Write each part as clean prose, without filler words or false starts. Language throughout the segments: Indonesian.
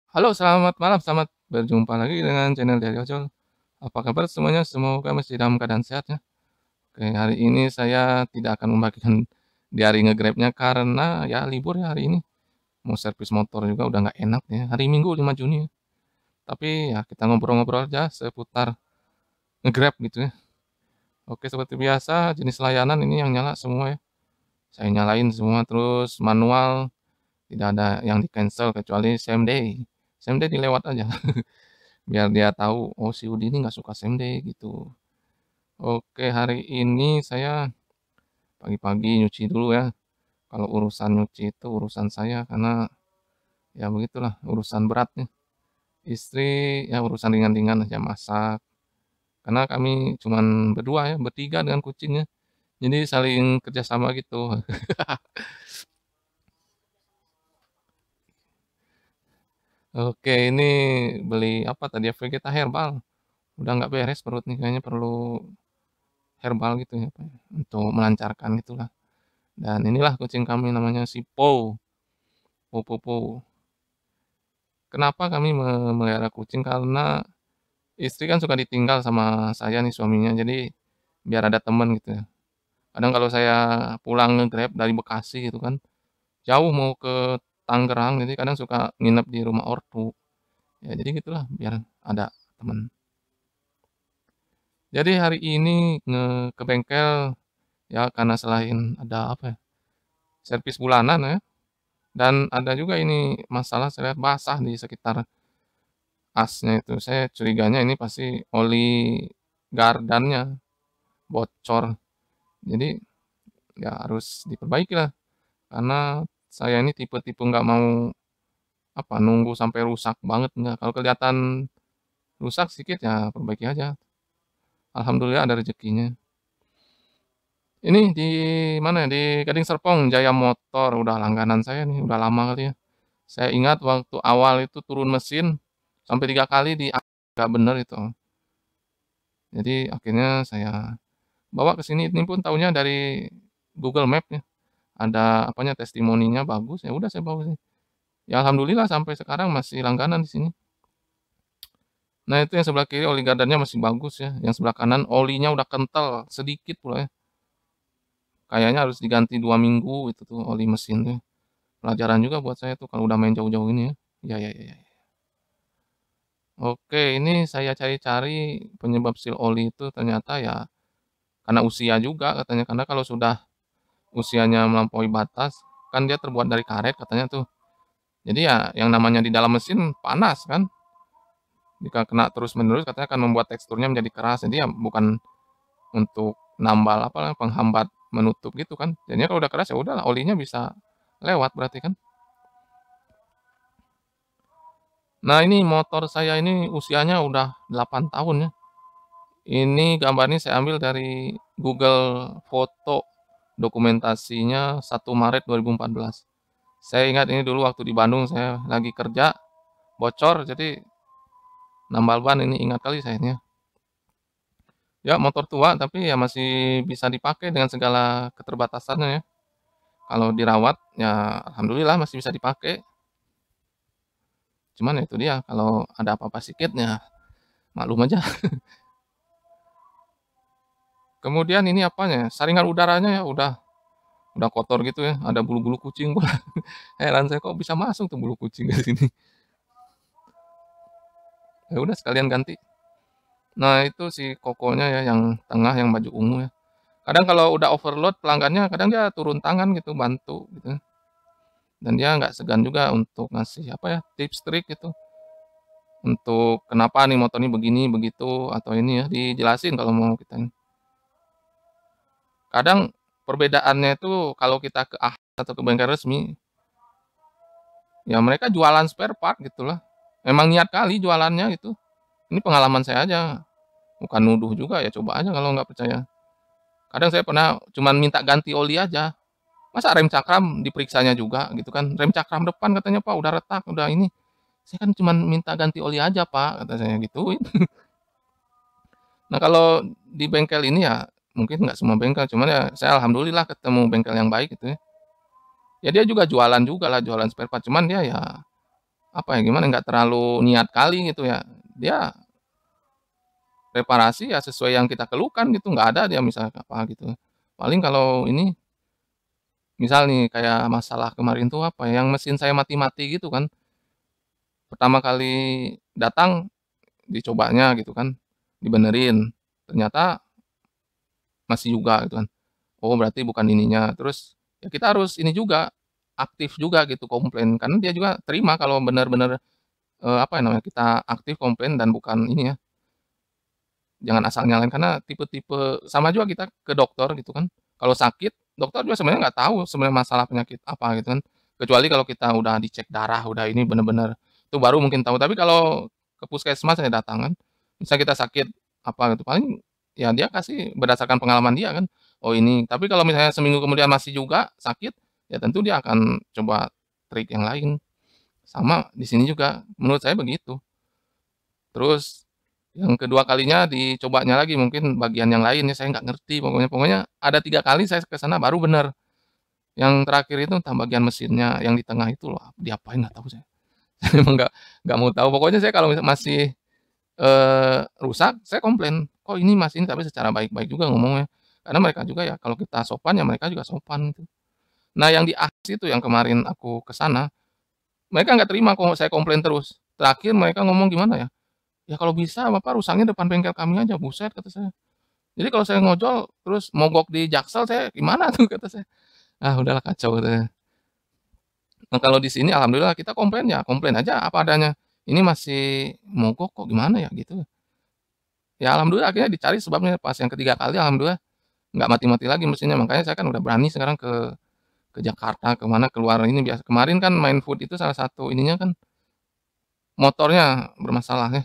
Halo, selamat malam, selamat berjumpa lagi dengan channel Dari Ojol. Apa kabar semuanya? Semoga masih dalam keadaan sehat ya. Oke, hari ini saya tidak akan membagikan di hari nge-Grab-nya karena ya libur ya hari ini. Mau servis motor juga udah nggak enak ya. Hari Minggu 5 Juni ya. Tapi ya kita ngobrol-ngobrol aja seputar nge-Grab gitu ya. Oke, seperti biasa jenis layanan ini yang nyala semua ya. Saya nyalain semua terus manual, tidak ada yang di-cancel kecuali same day. Same day dilewat aja. Biar dia tahu, oh si Udi ini nggak suka sende gitu. Oke, hari ini saya pagi-pagi nyuci dulu ya. Kalau urusan nyuci itu urusan saya karena ya begitulah urusan beratnya. Istri ya urusan ringan-ringan aja masak. Karena kami cuman berdua ya, bertiga dengan kucingnya. Jadi saling kerjasama gitu. Oke, ini beli apa tadi ya, Vegeta Herbal. Udah nggak beres perut nih, kayaknya perlu herbal gitu ya, Pak, ya, untuk melancarkan gitulah. Dan inilah kucing kami namanya si Po. Po po po. Kenapa kami memelihara kucing? Karena istri kan suka ditinggal sama saya nih suaminya, jadi biar ada temen gitu ya. Kadang kalau saya pulang nge-Grab dari Bekasi gitu kan, jauh mau ke Tangerang, jadi kadang suka nginep di rumah ortu. Ya jadi gitulah biar ada temen. Jadi hari ini ke bengkel ya karena selain ada apa ya, servis bulanan ya, dan ada juga ini masalah saya lihat basah di sekitar asnya itu. Saya curiganya ini pasti oli gardannya bocor. Jadi ya harus diperbaiki lah. Karena saya ini tipe-tipe nggak mau apa nunggu sampai rusak banget nggak. Kalau kelihatan rusak sedikit ya perbaiki aja. Alhamdulillah ada rezekinya. Ini di mana ya? Di Gading Serpong, Jaya Motor. Udah langganan saya nih, udah lama kali ya. Saya ingat waktu awal itu turun mesin sampai 3 kali di nggak bener itu. Jadi akhirnya saya bawa ke sini, ini pun tahunya dari Google Map ya, ada apanya, testimoninya bagus, ya udah saya bawa ke sini. Ya alhamdulillah sampai sekarang masih langganan di sini. Nah itu yang sebelah kiri oli gardannya masih bagus ya, yang sebelah kanan olinya udah kental, sedikit pula ya. Kayaknya harus diganti 2 minggu itu tuh oli mesin tuh. Pelajaran juga buat saya tuh kalau udah main jauh-jauh ini ya. Ya ya ya ya. Oke, ini saya cari-cari penyebab seal oli itu ternyata ya karena usia juga katanya, karena kalau sudah usianya melampaui batas, kan dia terbuat dari karet katanya tuh. Jadi ya yang namanya di dalam mesin panas kan, jika kena terus-menerus katanya akan membuat teksturnya menjadi keras. Jadi ya bukan untuk nambal apa, penghambat menutup gitu kan. Jadinya kalau udah keras ya udahlah olinya bisa lewat berarti kan. Nah ini motor saya ini usianya udah 8 tahun ya. Ini gambarnya saya ambil dari Google Foto, dokumentasinya 1 Maret 2014. Saya ingat ini dulu waktu di Bandung saya lagi kerja, bocor jadi nambal ban, ini ingat kali saya ini ya. Ya motor tua tapi ya masih bisa dipakai dengan segala keterbatasannya ya. Kalau dirawat ya alhamdulillah masih bisa dipakai. Cuman ya itu dia kalau ada apa-apa sedikit ya maklum aja. Kemudian ini apanya, saringan udaranya ya udah kotor gitu ya, ada bulu-bulu kucing pula. Heran saya kok bisa masuk tuh bulu kucing ke sini. Ya udah sekalian ganti. Nah itu si kokonya ya yang tengah yang baju ungu ya. Kadang kalau udah overload pelanggannya kadang dia turun tangan gitu bantu gitu. Dan dia nggak segan juga untuk ngasih apa ya, tips trik gitu. Untuk kenapa nih motor ini begini, begitu, atau ini ya, dijelasin kalau mau kita ini. Kadang perbedaannya itu kalau kita ke atau ke bengkel resmi, ya mereka jualan spare part gitulah. Memang niat kali jualannya gitu. Ini pengalaman saya aja, bukan nuduh juga ya coba aja kalau nggak percaya. Kadang saya pernah cuman minta ganti oli aja. Masa rem cakram diperiksanya juga gitu kan. Rem cakram depan katanya Pak udah retak, udah ini. Saya kan cuman minta ganti oli aja Pak, kata saya gituin. Nah kalau di bengkel ini ya mungkin nggak semua bengkel, cuman ya saya alhamdulillah ketemu bengkel yang baik gitu ya. Ya dia juga jualan juga lah, jualan spare part, cuman dia ya apa ya, gimana, nggak terlalu niat kali gitu ya. Dia reparasi ya sesuai yang kita keluhkan gitu, nggak ada dia misal apa gitu. Paling kalau ini, misal nih kayak masalah kemarin tuh apa ya, yang mesin saya mati-mati gitu kan, pertama kali datang dicobanya gitu kan, dibenerin, ternyata masih juga gitu kan. Oh berarti bukan ininya, terus ya kita harus ini juga, aktif juga gitu komplain, karena dia juga terima kalau bener-bener, apa ya namanya, kita aktif komplain dan bukan ini ya, jangan asal nyalain karena tipe-tipe sama juga kita ke dokter gitu kan, kalau sakit dokter juga sebenarnya nggak tahu sebenarnya masalah penyakit apa gitu kan, kecuali kalau kita udah dicek darah, udah ini bener-bener itu baru mungkin tahu. Tapi kalau ke puskesmas saya datang kan, misal kita sakit apa gitu, paling ya dia kasih berdasarkan pengalaman dia kan, oh ini. Tapi kalau misalnya seminggu kemudian masih juga sakit, ya tentu dia akan coba trik yang lain. Sama di sini juga menurut saya begitu. Terus yang kedua kalinya dicobanya lagi mungkin bagian yang lain ya, saya nggak ngerti pokoknya pokoknya ada 3 kali saya ke sana baru bener. Yang terakhir itu entah bagian mesinnya, yang di tengah itu loh diapain nggak tahu saya. Saya emang nggak mau tahu, pokoknya saya kalau masih, rusak saya komplain, "Kok ini masih ini?" Tapi secara baik-baik juga ngomongnya. Karena mereka juga ya kalau kita sopan ya mereka juga sopan gitu. Nah yang di AS itu yang kemarin aku ke sana, mereka nggak terima kalau saya komplain terus. Terakhir mereka ngomong gimana ya, "Ya kalau bisa Bapak rusaknya depan bengkel kami aja." Buset kata saya. Jadi kalau saya ngojol terus mogok di Jaksel saya gimana tuh kata saya. Ah udahlah kacau katanya. Nah kalau di sini alhamdulillah kita komplain ya komplain aja apa adanya. Ini masih mogok kok gimana ya gitu. Ya alhamdulillah akhirnya dicari sebabnya pas yang ketiga kali alhamdulillah nggak mati-mati lagi mesinnya. Makanya saya kan udah berani sekarang ke Jakarta ke mana keluar ini biasa. Kemarin kan main food itu salah satu ininya kan motornya bermasalah ya.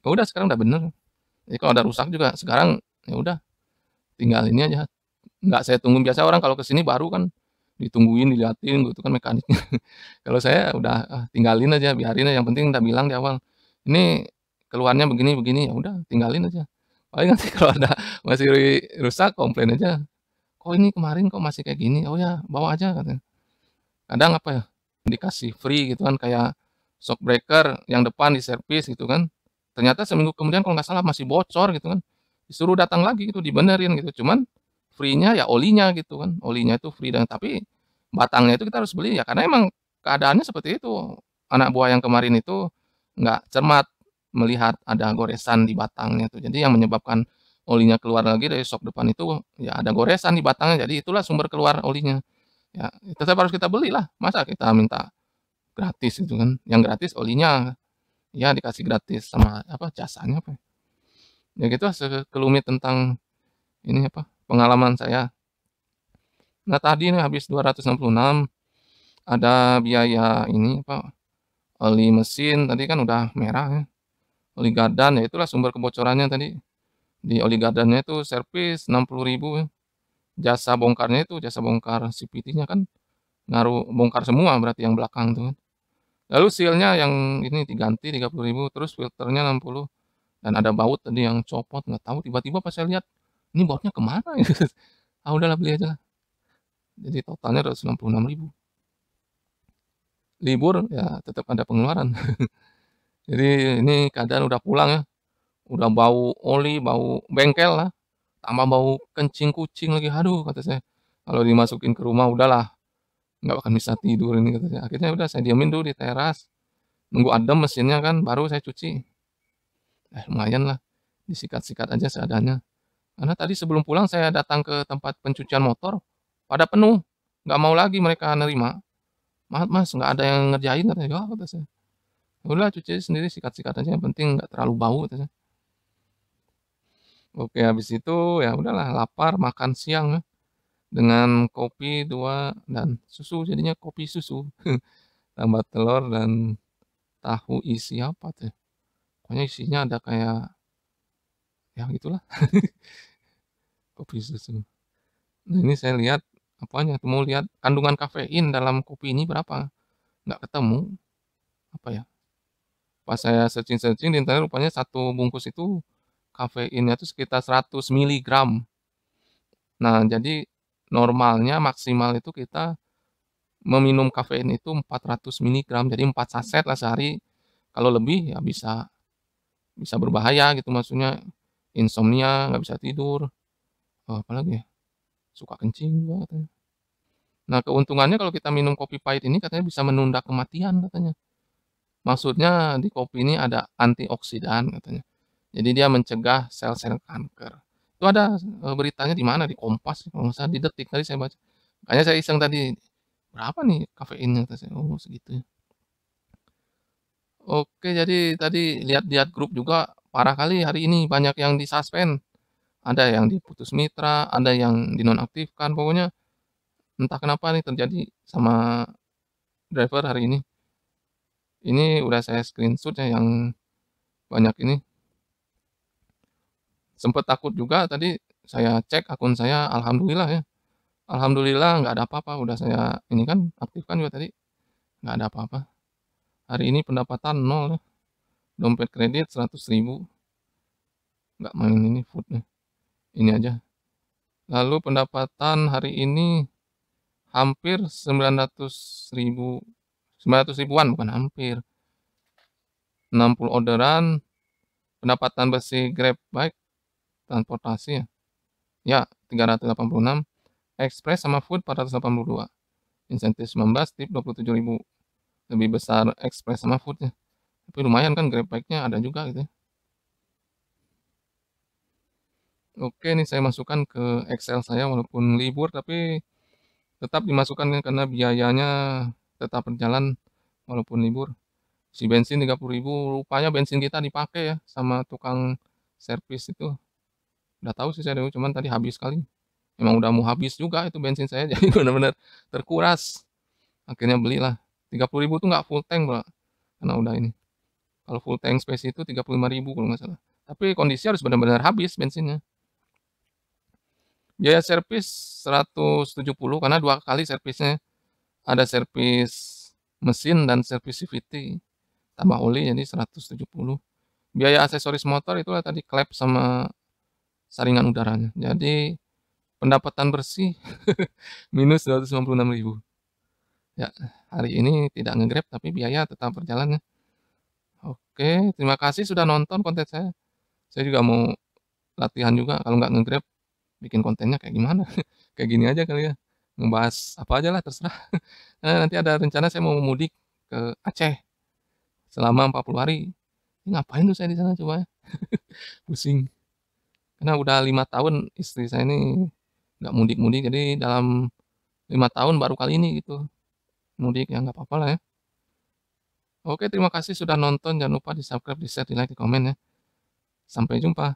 Ya udah sekarang udah bener. Jadi kalau ada rusak juga sekarang ya udah tinggal ini aja. Nggak saya tungguin, biasa orang kalau ke sini baru kan ditungguin, diliatin gitu kan mekaniknya. Kalau saya udah, ah, tinggalin aja, biarin aja, yang penting udah bilang di awal, "Ini keluhannya begini begini," ya udah tinggalin aja. Paling nanti kalau ada masih rusak komplain aja, "Kok ini kemarin kok masih kayak gini?" "Oh ya bawa aja," katanya. Kadang apa ya, dikasih free gitu kan kayak shock breaker yang depan diservis gitu kan, ternyata seminggu kemudian kalau nggak salah masih bocor gitu kan, disuruh datang lagi gitu dibenerin gitu, cuman free-nya ya olinya gitu kan, olinya itu free dan tapi batangnya itu kita harus beli ya karena emang keadaannya seperti itu. Anak buah yang kemarin itu nggak cermat melihat ada goresan di batangnya tuh, jadi yang menyebabkan olinya keluar lagi dari shock depan itu ya ada goresan di batangnya, jadi itulah sumber keluar olinya. Ya, tetap harus kita belilah, masa kita minta gratis gitu kan, yang gratis olinya, ya dikasih gratis sama apa, jasanya apa ya. Ya gitu sekelumit tentang ini apa, pengalaman saya. Nah tadi nih habis 266, ada biaya ini apa, oli mesin tadi kan udah merah ya, oli gardan ya itulah sumber kebocorannya tadi. Di oli gardannya itu servis 60.000 ya, jasa bongkarnya itu, jasa bongkar CVT-nya kan ngaruh bongkar semua berarti yang belakang tuh kan. Lalu seal-nya yang ini diganti 30.000, terus filternya 60, dan ada baut tadi yang copot, nggak tahu tiba-tiba pas saya lihat, "Ini bautnya ke mana ya?" Ah, udahlah beli aja lah. Jadi totalnya 266.000. Libur ya tetap ada pengeluaran. Jadi ini keadaan udah pulang ya, udah bau oli, bau bengkel lah, tambah bau kencing kucing lagi, aduh kata saya, "Kalau dimasukin ke rumah udahlah, nggak akan bisa tidur ini," kata saya. Akhirnya udah saya diemin dulu di teras, nunggu adem mesinnya kan baru saya cuci. Lumayan lah, disikat-sikat aja seadanya. Karena tadi sebelum pulang saya datang ke tempat pencucian motor, pada penuh, nggak mau lagi mereka nerima. "Maaf Mas, nggak ada yang ngerjain," katanya. "Ya," kata saya. "Ya udah cuci aja sendiri, sikat-sikat aja, yang penting nggak terlalu bau," kata saya. Oke, habis itu ya udahlah lapar, makan siang ya, dengan kopi 2 dan susu, jadinya kopi susu, tambah telur dan tahu isi apa tuh, pokoknya isinya ada kayak, ya gitulah, kopi susu. Nah ini saya lihat apanya tuh, mau lihat kandungan kafein dalam kopi ini berapa, nggak ketemu, apa ya, pas saya searching-searching di internet rupanya satu bungkus itu kafeinnya tuh sekitar 100 miligram. Nah jadi normalnya maksimal itu kita meminum kafein itu 400 miligram, jadi 4 saset lah sehari, kalau lebih ya bisa bisa berbahaya gitu, maksudnya insomnia, nggak bisa tidur, apalagi ya, suka kencing juga katanya. Nah, keuntungannya kalau kita minum kopi pahit ini katanya bisa menunda kematian katanya. Maksudnya di kopi ini ada antioksidan katanya. Jadi dia mencegah sel-sel kanker. Itu ada, beritanya di mana, di Kompas kalau nggak salah, di Detik tadi saya baca. Makanya saya iseng tadi, berapa nih kafeinnya kata saya, oh segitu ya. Oke, jadi tadi lihat-lihat grup juga parah kali hari ini, banyak yang di-suspend, ada yang diputus mitra, ada yang dinonaktifkan, pokoknya entah kenapa nih terjadi sama driver hari ini. Ini udah saya screenshot ya yang banyak ini. Sempet takut juga tadi saya cek akun saya, alhamdulillah ya, alhamdulillah nggak ada apa-apa, udah saya ini kan aktifkan juga tadi, nggak ada apa-apa. Hari ini pendapatan nol ya, dompet kredit 100.000, nggak main ini food-nya, ini aja. Lalu pendapatan hari ini hampir 900.000, 900 ribuan bukan hampir, 60 orderan, pendapatan bersih Grab Bike, transportasi ya, ya 386, Express sama Food 482, insentif 19, tip 27.000, lebih besar Express sama Food-nya. Tapi lumayan kan Grab Bike-nya ada juga gitu ya. Oke, nih saya masukkan ke Excel saya walaupun libur tapi tetap dimasukkan ya karena biayanya tetap berjalan walaupun libur. Si bensin 30.000, rupanya bensin kita dipakai ya sama tukang servis itu. Udah tahu sih saya dulu, cuman tadi habis kali. Emang udah mau habis juga itu bensin saya jadi benar-benar terkuras. Akhirnya belilah. 30.000 tuh nggak full tank, Bro. Karena udah ini. Kalau full tank space itu 35.000 kalau nggak salah. Tapi kondisi harus benar-benar habis bensinnya. Biaya servis 170 karena 2 kali servisnya. Ada servis mesin dan servis CVT. Tambah oli jadi 170. Biaya aksesoris motor itulah tadi klep sama saringan udaranya. Jadi pendapatan bersih minus 256.000. Ya, hari ini tidak nge-Grab tapi biaya tetap berjalan ya. Oke, terima kasih sudah nonton konten saya. Saya juga mau latihan juga kalau nggak nge-Grab bikin kontennya kayak gimana. Kayak gini aja kali ya. Ngebahas apa aja lah terserah. Nanti ada rencana saya mau mudik ke Aceh selama 40 hari. Ini ngapain tuh saya di sana coba ya? Pusing. Karena udah 5 tahun istri saya ini nggak mudik-mudik, jadi dalam 5 tahun baru kali ini gitu mudik, ya nggak apa-apa lah ya. Oke, terima kasih sudah nonton, jangan lupa di-subscribe, di-share, di-like, di komen ya. Sampai jumpa.